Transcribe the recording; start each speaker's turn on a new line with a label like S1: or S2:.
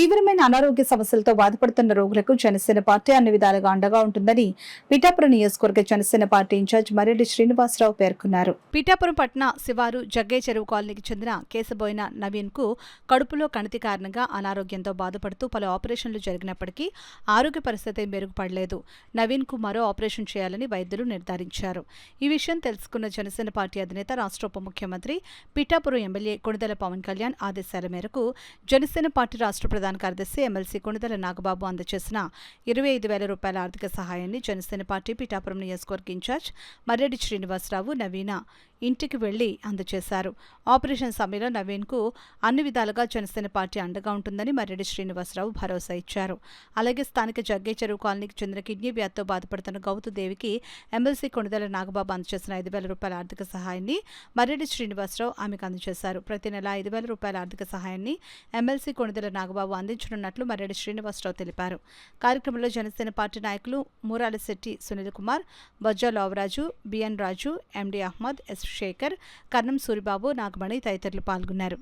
S1: తీవ్రమైన అనారోగ్య సమస్యలతో బాధపడుతున్న రోగులకు జనసేన పార్టీ అన్ని విధాలుగా అండగా ఉంటుందని పిఠాపురం నియోజకవర్గ జనసేన పార్టీ ఇన్ఛార్జ్ మర్రెడ్డి శ్రీనివాసరావు పేర్కొన్నారు. పిఠాపురం పట్టణ శివారు జగ్గే చెరువు కాలనీకి చెందిన కేశబోయిన నవీన్ కు కడుపులో కణితి కారణంగా అనారోగ్యంతో బాధపడుతూ పలు ఆపరేషన్లు జరిగినప్పటికీ ఆరోగ్య పరిస్థితి మెరుగుపడలేదు. నవీన్ కు మరో ఆపరేషన్ చేయాలని వైద్యులు నిర్ధారించారు. ఈ విషయం తెలుసుకున్న జనసేన పార్టీ అధినేత రాష్ట్ర ఉప ముఖ్యమంత్రి పిఠాపురం ఎమ్మెల్యే కొణిదెల పవన్ కళ్యాణ్ ఆదేశాల మేరకు జనసేన పార్టీ రాష్ట్ర ప్రధాన కార్యదర్శి ఎమ్మెల్సీ కొణిదెల నాగబాబు అందజేసిన 25,000 రూపాయల ఆర్థిక సహాయాన్ని జనసేన పార్టీ పిఠాపురం నియోజకవర్గ ఇన్ఛార్జ్ మర్రెడ్డి శ్రీనివాసరావు నవీన ఇంటికి వెళ్లి అందజేశారు. ఆపరేషన్ సమయంలో నవీన్ కు అన్ని విధాలుగా జనసేన పార్టీ అండగా ఉంటుందని మర్రెడ్డి శ్రీనివాసరావు భరోసా ఇచ్చారు. అలాగే స్థానిక జగ్గే చెరువు కాలనీకి చెందిన కిడ్నీ వ్యాధితో బాధపడుతున్న గౌతుదేవికి ఎమ్మెల్సీ కొణిదెల నాగబాబు అందజేసిన 5,000 రూపాయల ఆర్థిక సహాయాన్ని మర్రెడ్డి శ్రీనివాసరావు ఆమెకు అందజేశారు. ప్రతి నెల 5,000 రూపాయల ఆర్థిక సహాయాన్ని ఎమ్మెల్సీ కొణిదెల నాగబాబు అందించనున్నట్లు మర్రెడ్డి శ్రీనివాసరావు తెలిపారు. కార్యక్రమంలో జనసేన పార్టీ నాయకులు మూరాలశెట్టి సునీల్ కుమార్, బొజ్జా లోవరాజు, బిఎన్ రాజు, ఎండి అహ్మద్, ఎస్ శేఖర్, కర్ణం సూరిబాబు, నాగమణి తదితరులు పాల్గొన్నారు.